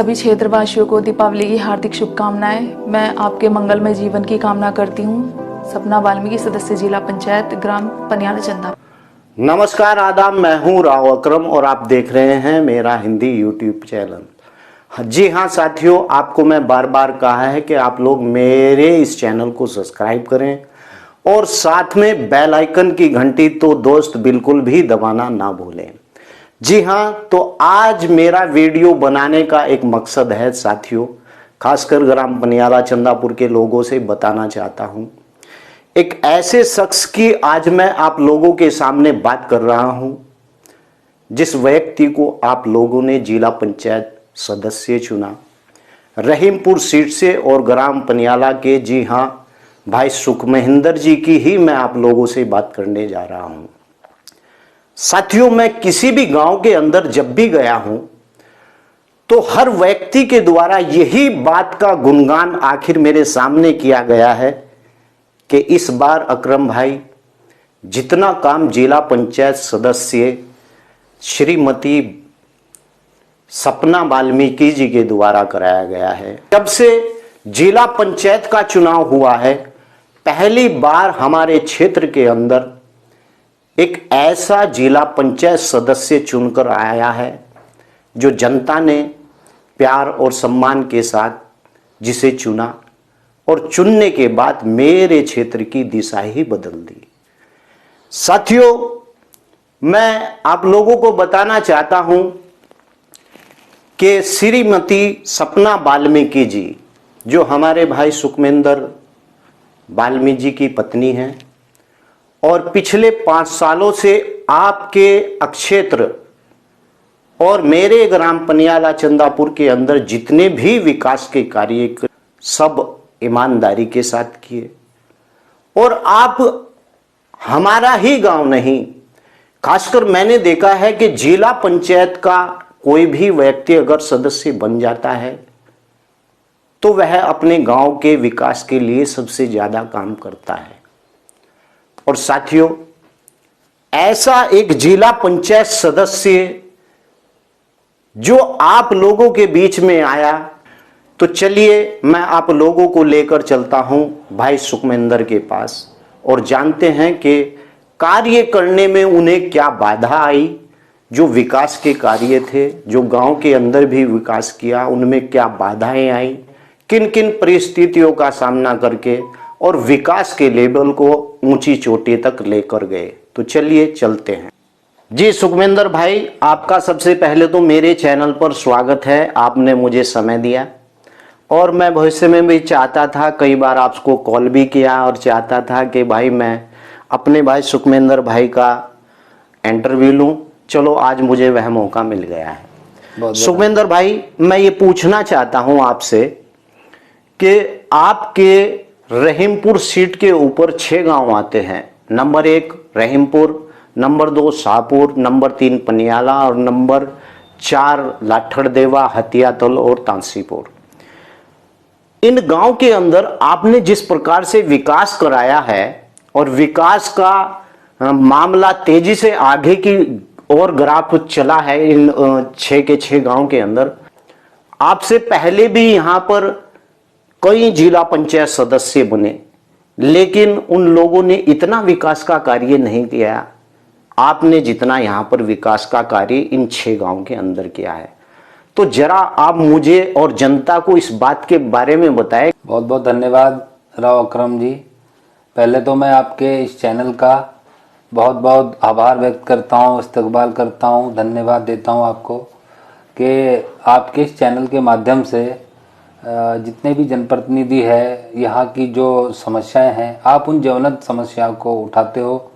सभी क्षेत्रवासियों को दीपावली की हार्दिक शुभकामनाएं। मैं आपके मंगलमय जीवन की कामना करती हूँ। सपना वाल्मीकि, सदस्य जिला पंचायत, ग्राम पनियाला चंदा। नमस्कार, आदाब। मैं हूँ राव अकरम और आप देख रहे हैं मेरा हिंदी यूट्यूब चैनल। जी हाँ साथियों, आपको मैं बार बार कहा है कि आप लोग मेरे इस चैनल को सब्सक्राइब करें और साथ में बेल आइकन की घंटी तो दोस्त बिल्कुल भी दबाना ना भूलें। जी हाँ, तो आज मेरा वीडियो बनाने का एक मकसद है साथियों, खासकर ग्राम पनियाला चंदापुर के लोगों से बताना चाहता हूँ। एक ऐसे शख्स की आज मैं आप लोगों के सामने बात कर रहा हूँ जिस व्यक्ति को आप लोगों ने जिला पंचायत सदस्य चुना रहीमपुर सीट से और ग्राम पनियाला के। जी हाँ, भाई सुखमहिंदर जी की ही मैं आप लोगों से बात करने जा रहा हूँ। साथियों, मैं किसी भी गांव के अंदर जब भी गया हूं तो हर व्यक्ति के द्वारा यही बात का गुणगान आखिर मेरे सामने किया गया है कि इस बार अकरम भाई जितना काम जिला पंचायत सदस्य श्रीमती सपना वाल्मीकि जी के द्वारा कराया गया है, जब से जिला पंचायत का चुनाव हुआ है, पहली बार हमारे क्षेत्र के अंदर एक ऐसा जिला पंचायत सदस्य चुनकर आया है जो जनता ने प्यार और सम्मान के साथ जिसे चुना और चुनने के बाद मेरे क्षेत्र की दिशा ही बदल दी। साथियों, मैं आप लोगों को बताना चाहता हूं कि श्रीमती सपना वाल्मीकि जी जो हमारे भाई सुखमहिंदर वाल्मीकि जी की पत्नी हैं और पिछले 5 सालों से आपके अक्षेत्र और मेरे ग्राम पनियाला चंदापुर के अंदर जितने भी विकास के कार्य सब ईमानदारी के साथ किए। और आप हमारा ही गांव नहीं, खासकर मैंने देखा है कि जिला पंचायत का कोई भी व्यक्ति अगर सदस्य बन जाता है तो वह अपने गांव के विकास के लिए सबसे ज्यादा काम करता है। और साथियों, ऐसा एक जिला पंचायत सदस्य जो आप लोगों के बीच में आया, तो चलिए मैं आप लोगों को लेकर चलता हूं भाई सुखमहिंदर के पास और जानते हैं कि कार्य करने में उन्हें क्या बाधा आई, जो विकास के कार्य थे, जो गांव के अंदर भी विकास किया, उनमें क्या बाधाएं आई, किन किन परिस्थितियों का सामना करके और विकास के लेवल को ऊंची चोटी तक लेकर गए। तो चलिए चलते हैं। जी सुखमहिंदर भाई, आपका सबसे पहले तो मेरे चैनल पर स्वागत है। आपने मुझे समय दिया और मैं भविष्य में भी चाहता था, कई बार आपको कॉल भी किया और चाहता था कि भाई मैं अपने भाई सुखमहिंदर भाई का इंटरव्यू लूं। चलो आज मुझे वह मौका मिल गया है। सुखमहिंदर भाई, मैं ये पूछना चाहता हूं आपसे कि आपके रहीमपुर सीट के ऊपर 6 गांव आते हैं। Number 1 Rahimpur, number 2 Shahpur, number 3 Paniala और नंबर 4 लाठड़देवा, हथियातल और तांसीपुर। इन गांव के अंदर आपने जिस प्रकार से विकास कराया है और विकास का मामला तेजी से आगे की और ग्राफ चला है इन 6 के 6 गांव के अंदर। आपसे पहले भी यहां पर कई जिला पंचायत सदस्य बने, लेकिन उन लोगों ने इतना विकास का कार्य नहीं किया आपने जितना यहां पर विकास का कार्य इन 6 गांव के अंदर किया है। तो जरा आप मुझे और जनता को इस बात के बारे में बताएं। बहुत बहुत धन्यवाद राव अकरम जी। पहले तो मैं आपके इस चैनल का बहुत बहुत आभार व्यक्त करता हूं, इस्तकबाल करता हूं, धन्यवाद देता हूं आपको कि आपके इस चैनल के माध्यम से जितने भी जनप्रतिनिधि है, यहाँ की जो समस्याएं हैं, आप उन ज्वलंत समस्याओं को उठाते हो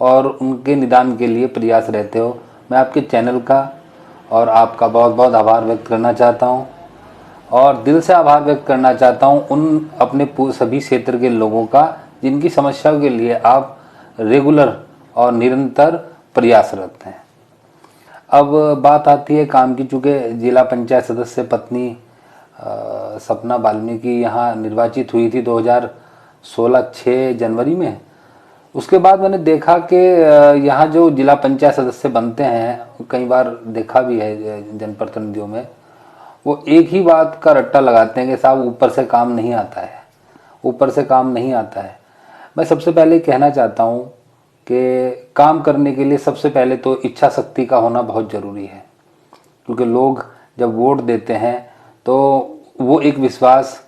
और उनके निदान के लिए प्रयास रहते हो। मैं आपके चैनल का और आपका बहुत बहुत आभार व्यक्त करना चाहता हूँ और दिल से आभार व्यक्त करना चाहता हूँ उन अपने सभी क्षेत्र के लोगों का जिनकी समस्याओं के लिए आप रेगुलर और निरंतर प्रयासरत हैं। अब बात आती है काम की। चूँकि जिला पंचायत सदस्य पत्नी सपना वाल्मीकि यहाँ निर्वाचित हुई थी 2016 6 जनवरी में। उसके बाद मैंने देखा कि यहाँ जो जिला पंचायत सदस्य बनते हैं, कई बार देखा भी है जनप्रतिनिधियों में, वो एक ही बात का रट्टा लगाते हैं कि साहब ऊपर से काम नहीं आता है, ऊपर से काम नहीं आता है। मैं सबसे पहले कहना चाहता हूँ कि काम करने के लिए सबसे पहले तो इच्छा शक्ति का होना बहुत ज़रूरी है, क्योंकि लोग जब वोट देते हैं तो वो एक विश्वास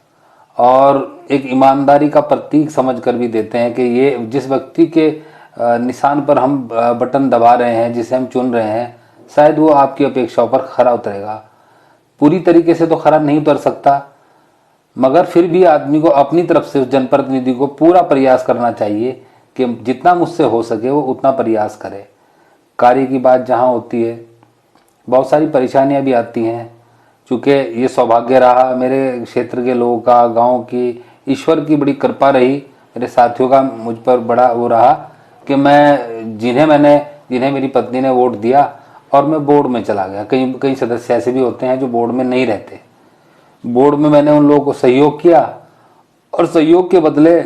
और एक ईमानदारी का प्रतीक समझकर भी देते हैं कि ये जिस व्यक्ति के निशान पर हम बटन दबा रहे हैं, जिसे हम चुन रहे हैं, शायद वो आपकी अपेक्षाओं पर खरा उतरेगा। पूरी तरीके से तो खरा नहीं उतर सकता, मगर फिर भी आदमी को अपनी तरफ से उस जनप्रतिनिधि को पूरा प्रयास करना चाहिए कि जितना मुझसे हो सके वो उतना प्रयास करे। कार्य की बात जहाँ होती है, बहुत सारी परेशानियाँ भी आती हैं। चूँकि ये सौभाग्य रहा मेरे क्षेत्र के लोगों का, गांव की, ईश्वर की बड़ी कृपा रही, मेरे साथियों का मुझ पर बड़ा वो रहा कि मैं जिन्हें मेरी पत्नी ने वोट दिया और मैं बोर्ड में चला गया। कई सदस्य ऐसे भी होते हैं जो बोर्ड में नहीं रहते। बोर्ड में मैंने उन लोगों को सहयोग किया और सहयोग के बदले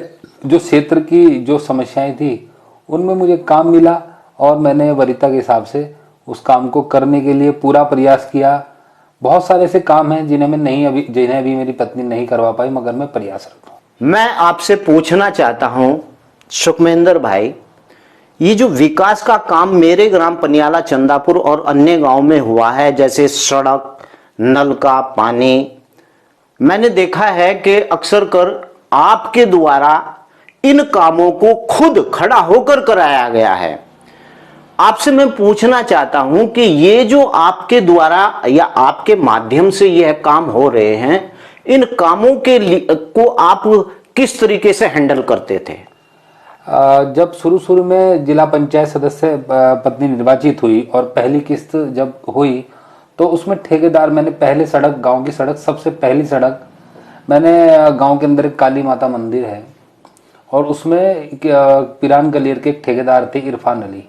जो क्षेत्र की जो समस्याएं थी उनमें मुझे काम मिला और मैंने वरीयता के हिसाब से उस काम को करने के लिए पूरा प्रयास किया। बहुत सारे ऐसे काम हैं जिन्हें अभी मेरी पत्नी नहीं करवा पाई, मगर मैं प्रयासरत हूँ। मैं आपसे पूछना चाहता हूं सुखमेंद्र भाई, ये जो विकास का काम मेरे ग्राम पनियाला, चंदापुर और अन्य गांव में हुआ है, जैसे सड़क, नल का पानी, मैंने देखा है कि अक्सर कर आपके द्वारा इन कामों को खुद खड़ा होकर कराया गया है। आपसे मैं पूछना चाहता हूं कि ये जो आपके द्वारा या आपके माध्यम से यह काम हो रहे हैं, इन कामों को आप किस तरीके से हैंडल करते थे? जब शुरू में जिला पंचायत सदस्य पत्नी निर्वाचित हुई और पहली किस्त जब हुई तो उसमें ठेकेदार, मैंने पहले सड़क, गांव की सड़क, सबसे पहली सड़क मैंने गांव के अंदर एक काली माता मंदिर है और उसमें पिरान गलियर के एक ठेकेदार थे इरफान अली।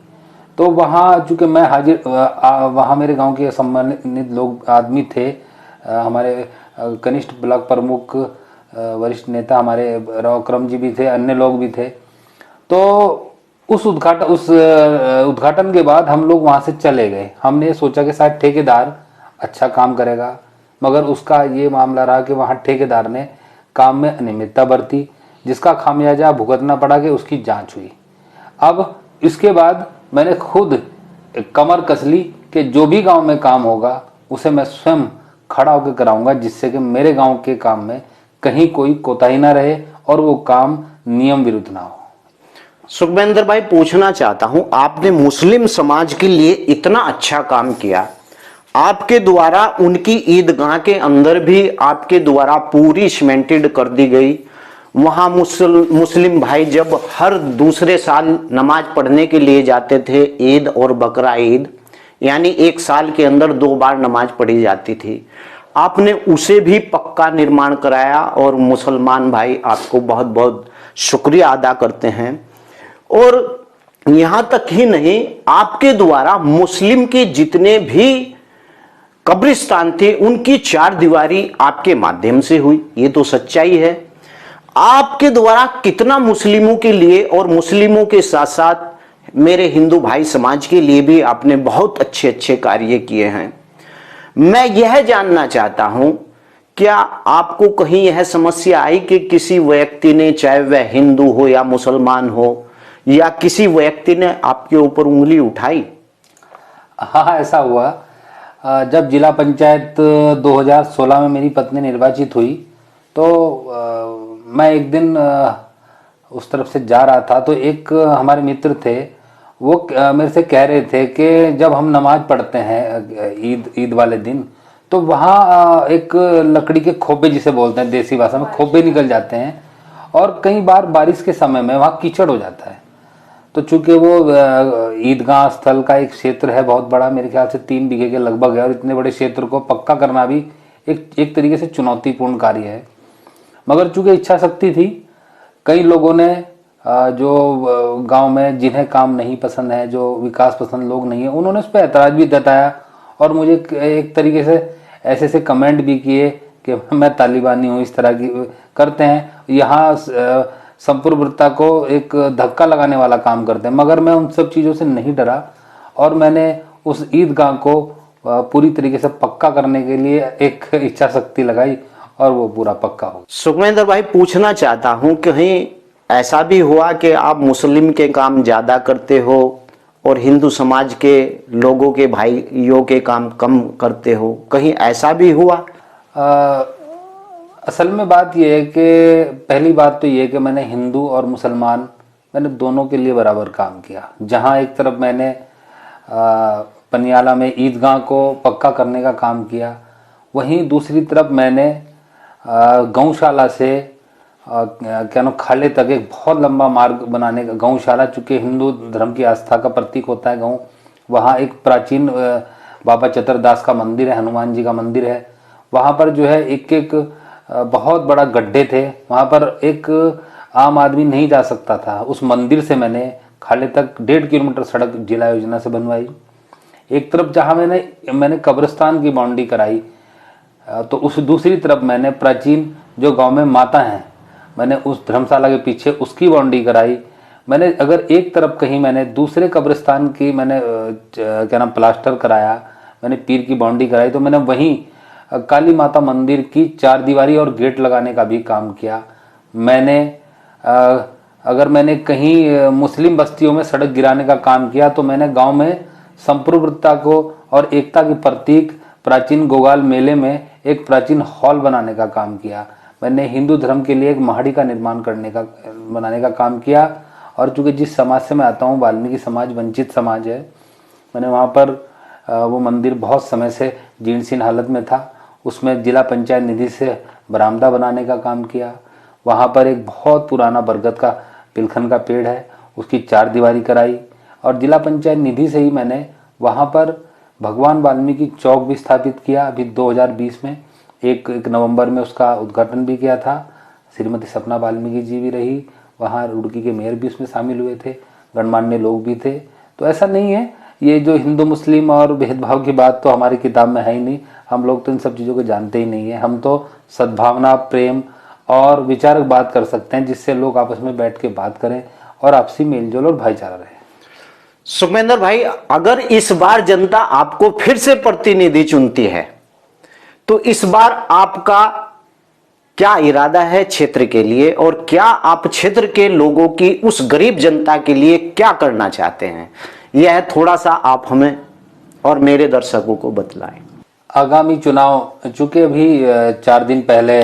तो वहाँ चूँकि मैं हाजिर, वहाँ मेरे गांव के सम्मानित लोग आदमी थे, हमारे कनिष्ठ ब्लॉक प्रमुख, वरिष्ठ नेता हमारे राव अकरम जी भी थे, अन्य लोग भी थे। तो उस उद्घाटन के बाद हम लोग वहाँ से चले गए। हमने सोचा कि शायद ठेकेदार अच्छा काम करेगा, मगर उसका ये मामला रहा कि वहाँ ठेकेदार ने काम में अनियमितता बरती, जिसका खामियाजा भुगतना पड़ा कि उसकी जांच हुई। अब इसके बाद मैंने खुद कमर कस ली कि जो भी गांव में काम होगा उसे मैं स्वयं खड़ा होकर कराऊंगा, जिससे कि मेरे गांव के काम में कहीं कोई कोताही ना रहे और वो काम नियम विरुद्ध ना हो। सुखमेंद्र भाई, पूछना चाहता हूं, आपने मुस्लिम समाज के लिए इतना अच्छा काम किया, आपके द्वारा उनकी ईदगाह के अंदर भी आपके द्वारा पूरी सीमेंटेड कर दी गई। वहां मुस्लिम भाई जब हर दूसरे साल नमाज पढ़ने के लिए जाते थे, ईद और बकरा ईद, यानी एक साल के अंदर 2 बार नमाज पढ़ी जाती थी, आपने उसे भी पक्का निर्माण कराया और मुसलमान भाई आपको बहुत बहुत शुक्रिया अदा करते हैं। और यहां तक ही नहीं, आपके द्वारा मुस्लिम के जितने भी कब्रिस्तान थे उनकी 4 दीवारी आपके माध्यम से हुई, ये तो सच्चाई है। आपके द्वारा कितना मुस्लिमों के लिए और मुस्लिमों के साथ साथ मेरे हिंदू भाई समाज के लिए भी आपने बहुत अच्छे अच्छे कार्य किए हैं। मैं यह जानना चाहता हूं, क्या आपको कहीं यह समस्या आई कि किसी व्यक्ति ने, चाहे वह हिंदू हो या मुसलमान हो, या किसी व्यक्ति ने आपके ऊपर उंगली उठाई? हाँ, ऐसा हुआ। जब जिला पंचायत 2016 में मेरी पत्नी निर्वाचित हुई तो मैं एक दिन उस तरफ से जा रहा था तो एक हमारे मित्र थे, वो मेरे से कह रहे थे कि जब हम नमाज पढ़ते हैं ईद वाले दिन तो वहाँ एक लकड़ी के खोबे, जिसे बोलते हैं देसी भाषा में, खोबे निकल जाते हैं और कई बार बारिश के समय में वहाँ कीचड़ हो जाता है। तो चूंकि वो ईदगाह स्थल का एक क्षेत्र है बहुत बड़ा, मेरे ख्याल से 3 बीघे के लगभग है, और इतने बड़े क्षेत्र को पक्का करना भी एक तरीके से चुनौतीपूर्ण कार्य है। मगर चूंकि इच्छा शक्ति थी, कई लोगों ने जो गांव में जिन्हें काम नहीं पसंद है, जो विकास पसंद लोग नहीं है, उन्होंने उस पर ऐतराज भी जताया और मुझे एक तरीके से ऐसे कमेंट भी किए कि मैं तालिबानी हूँ, इस तरह की करते हैं, यहाँ संप्रभुता को एक धक्का लगाने वाला काम करते हैं। मगर मैं उन सब चीज़ों से नहीं डरा और मैंने उस ईदगाह को पूरी तरीके से पक्का करने के लिए एक इच्छा शक्ति लगाई और वो पूरा पक्का हो। सुखमेंद्र भाई, पूछना चाहता हूं, कहीं ऐसा भी हुआ कि आप मुस्लिम के काम ज्यादा करते हो और हिंदू समाज के लोगों के भाइयों के काम कम करते हो? कहीं ऐसा भी हुआ? असल में बात यह है कि पहली बात तो ये है कि मैंने हिंदू और मुसलमान मैंने दोनों के लिए बराबर काम किया। जहां एक तरफ मैंने पनियाला में ईदगाह को पक्का करने का काम किया, वहीं दूसरी तरफ मैंने गौशाला से क्या नाम खाले तक एक बहुत लंबा मार्ग बनाने का। गौशाला चूंकि हिंदू धर्म की आस्था का प्रतीक होता है गौ, वहाँ एक प्राचीन बाबा चतुरदास का मंदिर है, हनुमान जी का मंदिर है। वहाँ पर जो है एक एक बहुत बड़ा गड्ढे थे, वहाँ पर एक आम आदमी नहीं जा सकता था। उस मंदिर से मैंने खाले तक 1.5 किलोमीटर सड़क जिला योजना से बनवाई। एक तरफ जहाँ मैंने कब्रिस्तान की बाउंड्री कराई, तो उस दूसरी तरफ मैंने प्राचीन जो गांव में माता हैं, मैंने उस धर्मशाला के पीछे उसकी बाउंड्री कराई। मैंने अगर एक तरफ कहीं मैंने दूसरे कब्रिस्तान की मैंने क्या नाम प्लास्टर कराया, मैंने पीर की बाउंड्री कराई, तो मैंने वहीं काली माता मंदिर की 4 दीवारी और गेट लगाने का भी काम किया। मैंने अगर मैंने कहीं मुस्लिम बस्तियों में सड़क गिराने का काम किया, तो मैंने गांव में संप्रभुता को और एकता के प्रतीक प्राचीन गोगाल मेले में एक प्राचीन हॉल बनाने का काम किया। मैंने हिंदू धर्म के लिए एक महाड़ी का निर्माण बनाने का काम किया। और चूंकि जिस समाज से मैं आता हूँ, वाल्मीकि समाज वंचित समाज है, मैंने वहाँ पर वो मंदिर बहुत समय से जीर्ण हालत में था, उसमें जिला पंचायत निधि से बरामदा बनाने का काम किया। वहाँ पर एक बहुत पुराना बरगद का पिलखन का पेड़ है, उसकी 4 दीवारी कराई। और जिला पंचायत निधि से ही मैंने वहाँ पर भगवान वाल्मीकि चौक भी स्थापित किया। अभी 2020 में 1 नवंबर में उसका उद्घाटन भी किया था। श्रीमती सपना वाल्मीकि जी भी रही वहाँ, रुड़की के मेयर भी उसमें शामिल हुए थे, गणमान्य लोग भी थे। तो ऐसा नहीं है, ये जो हिंदू मुस्लिम और भेदभाव की बात तो हमारी किताब में है ही नहीं। हम लोग तो इन सब चीज़ों को जानते ही नहीं है। हम तो सद्भावना, प्रेम और विचारक बात कर सकते हैं, जिससे लोग आपस में बैठ के बात करें और आपसी मेलजोल और भाईचारा रहे। सुखमेंद्र भाई, अगर इस बार जनता आपको फिर से प्रतिनिधि चुनती है, तो इस बार आपका क्या इरादा है क्षेत्र के लिए, और क्या आप क्षेत्र के लोगों की, उस गरीब जनता के लिए क्या करना चाहते हैं? यह थोड़ा सा आप हमें और मेरे दर्शकों को बतलाएं। आगामी चुनाव, चूंकि अभी 4 दिन पहले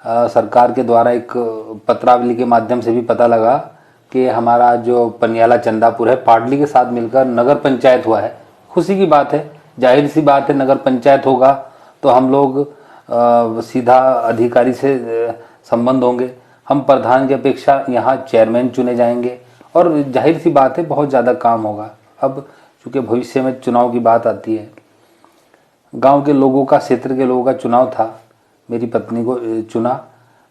सरकार के द्वारा एक पत्रावली के माध्यम से भी पता लगा कि हमारा जो पनियाला चंदापुर है, पाडली के साथ मिलकर नगर पंचायत हुआ है। खुशी की बात है, जाहिर सी बात है, नगर पंचायत होगा तो हम लोग सीधा अधिकारी से संबंध होंगे। हम प्रधान की अपेक्षा यहाँ चेयरमैन चुने जाएंगे और जाहिर सी बात है बहुत ज़्यादा काम होगा। अब चूँकि भविष्य में चुनाव की बात आती है, गांव के लोगों का, क्षेत्र के लोगों का चुनाव था, मेरी पत्नी को चुना।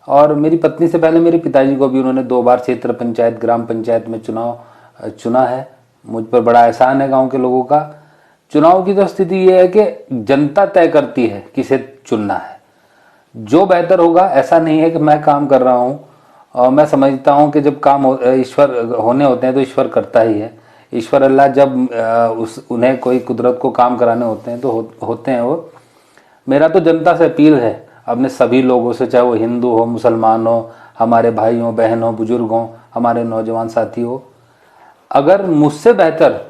और मेरी पत्नी से पहले मेरे पिताजी को भी उन्होंने 2 बार क्षेत्र पंचायत, ग्राम पंचायत में चुनाव चुना है। मुझ पर बड़ा एहसान है गांव के लोगों का। चुनाव की तो स्थिति ये है कि जनता तय करती है किसे चुनना है, जो बेहतर होगा। ऐसा नहीं है कि मैं काम कर रहा हूँ, और मैं समझता हूँ कि जब काम ईश्वर होने होते हैं तो ईश्वर करता ही है। ईश्वर अल्लाह जब उन्हें कोई कुदरत को काम कराने होते हैं तो होते हैं वो। मेरा तो जनता से अपील है, अपने सभी लोगों से, चाहे वो हिंदू हो, मुसलमान हो, हमारे भाई हो, बहन हो, बुजुर्ग हो, हमारे नौजवान साथी हो, अगर मुझसे बेहतर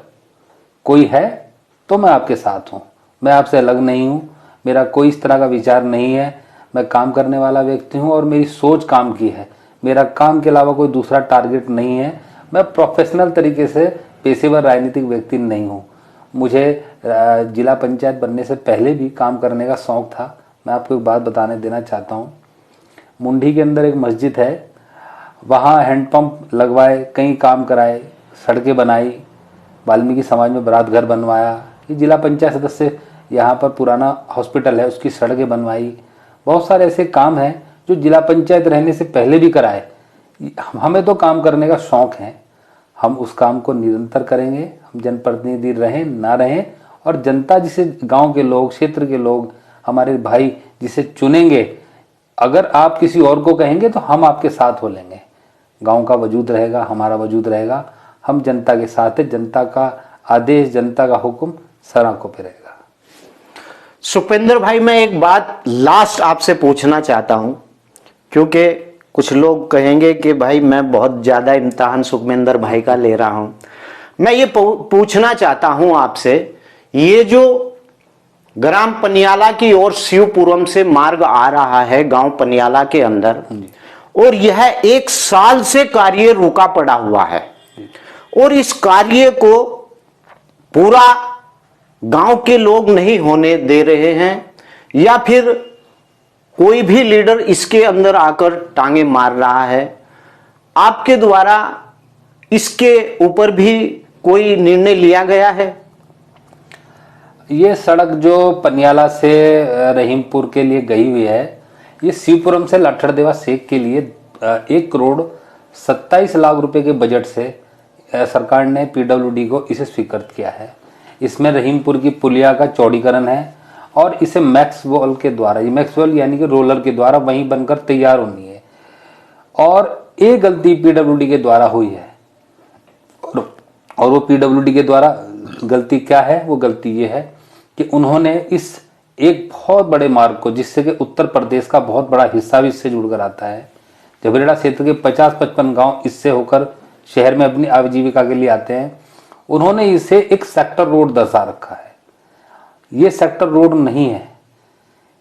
कोई है तो मैं आपके साथ हूँ। मैं आपसे अलग नहीं हूँ, मेरा कोई इस तरह का विचार नहीं है। मैं काम करने वाला व्यक्ति हूँ और मेरी सोच काम की है। मेरा काम के अलावा कोई दूसरा टारगेट नहीं है। मैं प्रोफेशनल तरीके से पेशेवर राजनीतिक व्यक्ति नहीं हूँ। मुझे जिला पंचायत बनने से पहले भी काम करने का शौक़ था। मैं आपको एक बात बताने देना चाहता हूँ। मुंडी के अंदर एक मस्जिद है, वहाँ हैंडपंप लगवाए, कई काम कराए, सड़कें बनाई, वाल्मीकि समाज में बारात घर बनवाया। ये जिला पंचायत सदस्य, यहाँ पर पुराना हॉस्पिटल है, उसकी सड़कें बनवाई। बहुत सारे ऐसे काम हैं जो जिला पंचायत रहने से पहले भी कराए। हमें तो काम करने का शौक़ है, हम उस काम को निरंतर करेंगे। हम जनप्रतिनिधि रहें ना रहें, और जनता जिसे, गांव के लोग, क्षेत्र के लोग, हमारे भाई जिसे चुनेंगे, अगर आप किसी और को कहेंगे तो हम आपके साथ हो लेंगे। गांव का वजूद रहेगा, हमारा वजूद रहेगा। हम जनता के साथ है। जनता का आदेश, जनता का हुक्म सर आंखों पे रहेगा। सुखविंदर भाई, मैं एक बात लास्ट आपसे पूछना चाहता हूं, क्योंकि कुछ लोग कहेंगे कि भाई मैं बहुत ज्यादा इम्तिहान सुखविंदर भाई का ले रहा हूं। मैं ये पूछना चाहता हूं आपसे, ये जो ग्राम पनियाला की ओर शिवपुरम से मार्ग आ रहा है गांव पनियाला के अंदर, और यह 1 साल से कार्य रुका पड़ा हुआ है, और इस कार्य को पूरा गांव के लोग नहीं होने दे रहे हैं, या फिर कोई भी लीडर इसके अंदर आकर टांगे मार रहा है। आपके द्वारा इसके ऊपर भी कोई निर्णय लिया गया है? ये सड़क जो पनियाला से रहीमपुर के लिए गई हुई है, ये शिवपुरम से लठड़देवा सेक के लिए 1 करोड़ 27 लाख रुपए के बजट से सरकार ने पीडब्ल्यूडी को इसे स्वीकृत किया है। इसमें रहीमपुर की पुलिया का चौड़ीकरण है, और इसे मैक्सवेल के द्वारा, ये मैक्सवेल यानी कि रोलर के द्वारा वहीं बनकर तैयार होनी है। और एक गलती पीडब्ल्यूडी के द्वारा हुई है, और वो पीडब्ल्यूडी के द्वारा गलती क्या है? वो गलती ये है कि उन्होंने इस एक बहुत बड़े मार्ग को, जिससे कि उत्तर प्रदेश का बहुत बड़ा हिस्सा भी इससे जुड़कर आता है, जबरेड़ा क्षेत्र के 50-55 गांव इससे होकर शहर में अपनी आजीविका के लिए आते हैं, उन्होंने इसे एक सेक्टर रोड दर्शा रखा है। ये सेक्टर रोड नहीं है,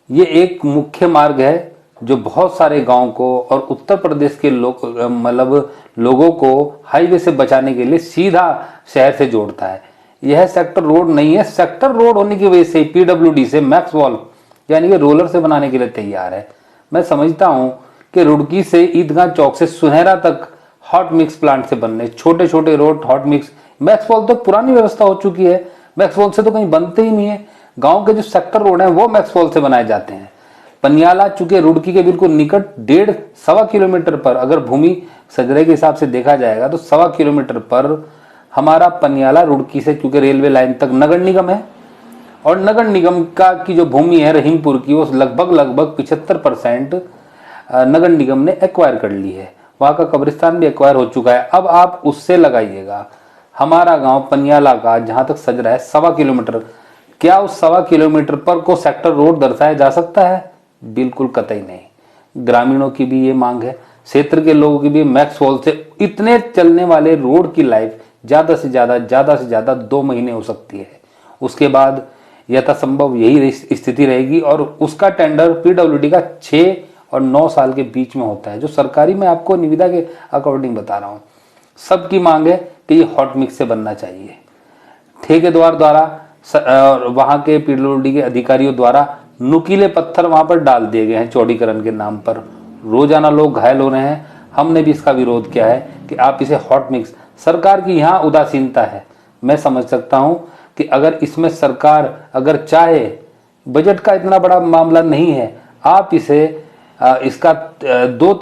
ये एक मुख्य मार्ग है जो बहुत सारे गांव को और उत्तर प्रदेश के लोगों को हाईवे से बचाने के लिए सीधा शहर से जोड़ता है। यह सेक्टर रोड नहीं है। सेक्टर रोड होने की वजह से पीडब्ल्यूडी से मैक्सवेल यानी कि रोलर से बनाने के लिए तैयार है। मैं समझता हूं कि रुड़की से ईदगाह चौक से सुनहरा तक हॉट मिक्स प्लांट से बनने, छोटे छोटे रोड हॉट मिक्स, मैक्सवेल तो पुरानी व्यवस्था हो चुकी है, मैक्सवेल से तो कहीं बनते ही नहीं है। गांव के जो सेक्टर रोड हैं वो मैक्सवेल से बनाए जाते हैं। पनियाला चूंकि रुड़की के बिल्कुल निकट 1.5-1.25 किलोमीटर पर, अगर भूमि सजरे के हिसाब से देखा जाएगा तो 1.25 किलोमीटर पर हमारा पनियाला रुड़की से चूंकि रेलवे लाइन तक नगर निगम है, और नगर निगम का की जो भूमि है रहीमपुर की, वो लगभग 75% नगर निगम ने एक्वायर कर ली है। वहां का कब्रिस्तान भी एक्वायर हो चुका है। अब आप उससे लगाइएगा हमारा गांव पनियाला का जहां तक सजरा है 1.25 किलोमीटर, क्या उस 1.25 किलोमीटर पर को सेक्टर रोड दर्शाया जा सकता है? बिल्कुल कतई नहीं। ग्रामीणों की भी ये मांग है, क्षेत्र के लोगों की भी। मैक्सवेल से इतने चलने वाले रोड की लाइफ ज्यादा से ज्यादा 2 महीने हो सकती है। उसके बाद यथासंभव यही स्थिति रहेगी, और उसका टेंडर पीडब्ल्यूडी का 6 और 9 साल के बीच में होता है, जो सरकारी, मैं आपको निविदा के अकॉर्डिंग बता रहा हूं। सबकी मांग है कि ये हॉट मिक्स से बनना चाहिए। ठेकेदार द्वारा वहां के पीडब्ल्यूडी के अधिकारियों द्वारा नुकीले पत्थर वहां पर डाल दिए गए हैं चौड़ीकरण के नाम पर। रोजाना लोग घायल हो रहे हैं। हमने भी इसका विरोध किया है कि आप इसे हॉट मिक्स, सरकार की यहाँ उदासीनता है। मैं समझ सकता हूं कि अगर इसमें सरकार अगर चाहे, बजट का इतना बड़ा मामला नहीं है, आप इसे इसका दो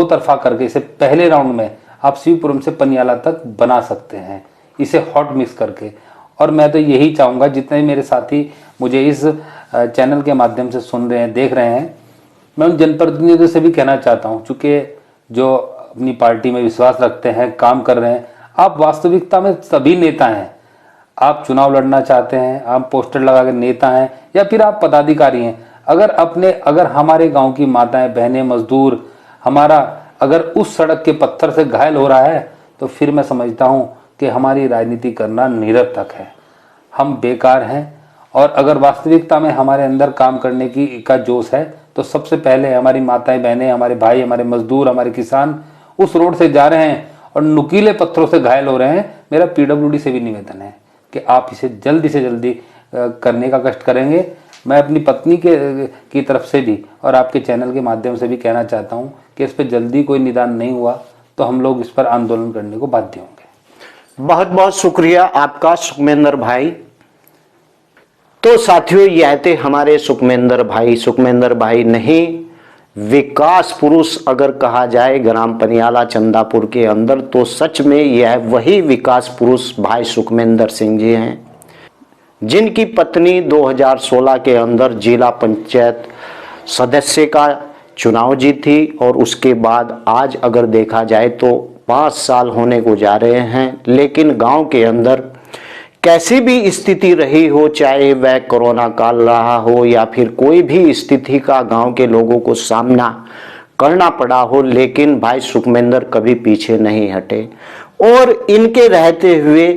तरफा करके इसे पहले राउंड में आप शिवपुरम से पनियाला तक बना सकते हैं, इसे हॉट मिक्स करके। और मैं तो यही चाहूंगा, जितने मेरे साथी मुझे इस चैनल के माध्यम से सुन रहे हैं, देख रहे हैं, मैं उन जनप्रतिनिधियों से भी कहना चाहता हूं, चूंकि जो अपनी पार्टी में विश्वास रखते हैं, काम कर रहे हैं, आप वास्तविकता में सभी नेता हैं। आप चुनाव लड़ना चाहते हैं, आप पोस्टर लगा के नेता हैं, या फिर आप पदाधिकारी हैं, अगर हमारे गांव की माताएं, बहनें, मजदूर हमारा अगर उस सड़क के पत्थर से घायल हो रहा है, तो फिर मैं समझता हूं कि हमारी राजनीति करना निरर्थक है, हम बेकार हैं। और अगर वास्तविकता में हमारे अंदर काम करने का जोश है, तो सबसे पहले हमारी माताएं, बहनें, हमारे भाई, हमारे मजदूर, हमारे किसान उस रोड से जा रहे हैं और नुकीले पत्थरों से घायल हो रहे हैं। मेरा पीडब्ल्यूडी से भी निवेदन है कि आप इसे जल्दी से जल्दी करने का कष्ट करेंगे। मैं अपनी पत्नी की तरफ से भी और आपके चैनल के माध्यम से भी कहना चाहता हूं कि इस पर जल्दी कोई निदान नहीं हुआ तो हम लोग इस पर आंदोलन करने को बाध्य होंगे। बहुत बहुत शुक्रिया आपका सुखमेंद्र भाई। तो साथियों, यह थे हमारे सुखमेंद्र भाई। सुखमेंद्र भाई नहीं, विकास पुरुष अगर कहा जाए ग्राम पनियाला चंदापुर के अंदर, तो सच में यह वही विकास पुरुष भाई सुखमेंद्र सिंह जी हैं, जिनकी पत्नी 2016 के अंदर जिला पंचायत सदस्य का चुनाव जीती, और उसके बाद आज अगर देखा जाए तो 5 साल होने को जा रहे हैं, लेकिन गांव के अंदर कैसी भी स्थिति रही हो, चाहे वह कोरोना काल रहा हो या फिर कोई भी स्थिति का गांव के लोगों को सामना करना पड़ा हो, लेकिन भाई सुखमेंदर कभी पीछे नहीं हटे और इनके रहते हुए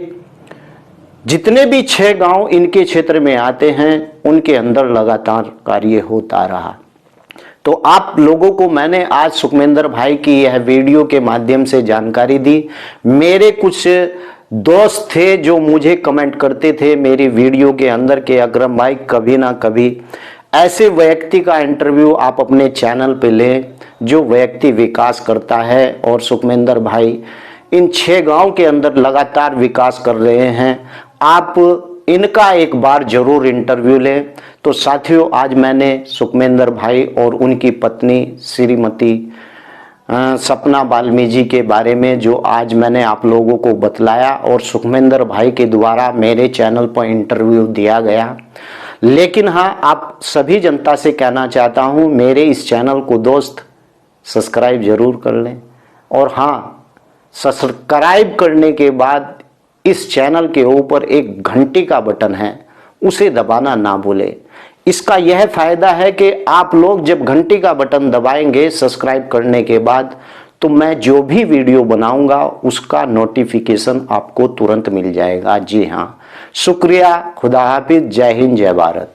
जितने भी 6 गांव इनके क्षेत्र में आते हैं उनके अंदर लगातार कार्य होता रहा। तो आप लोगों को मैंने आज सुखमेंदर भाई की यह वीडियो के माध्यम से जानकारी दी। मेरे कुछ दोस्त थे जो मुझे कमेंट करते थे मेरी वीडियो के अंदर के अकरम भाई कभी ना कभी ऐसे व्यक्ति का इंटरव्यू आप अपने चैनल पे लें जो व्यक्ति विकास करता है, और सुखमेंदर भाई इन 6 गांव के अंदर लगातार विकास कर रहे हैं। आप इनका एक बार जरूर इंटरव्यू लें। तो साथियों, आज मैंने सुखमेंदर भाई और उनकी पत्नी श्रीमती सपना वाल्मीकि जी के बारे में जो आज मैंने आप लोगों को बतलाया और सुखमेंदर भाई के द्वारा मेरे चैनल पर इंटरव्यू दिया गया। लेकिन हाँ, आप सभी जनता से कहना चाहता हूँ, मेरे इस चैनल को दोस्त सब्सक्राइब जरूर कर लें, और हाँ, सब्सक्राइब करने के बाद इस चैनल के ऊपर एक घंटी का बटन है, उसे दबाना ना भूलें। इसका यह फायदा है कि आप लोग जब घंटी का बटन दबाएंगे सब्सक्राइब करने के बाद, तो मैं जो भी वीडियो बनाऊंगा उसका नोटिफिकेशन आपको तुरंत मिल जाएगा। जी हाँ, शुक्रिया, खुदा हाफिज, जय हिंद, जय भारत।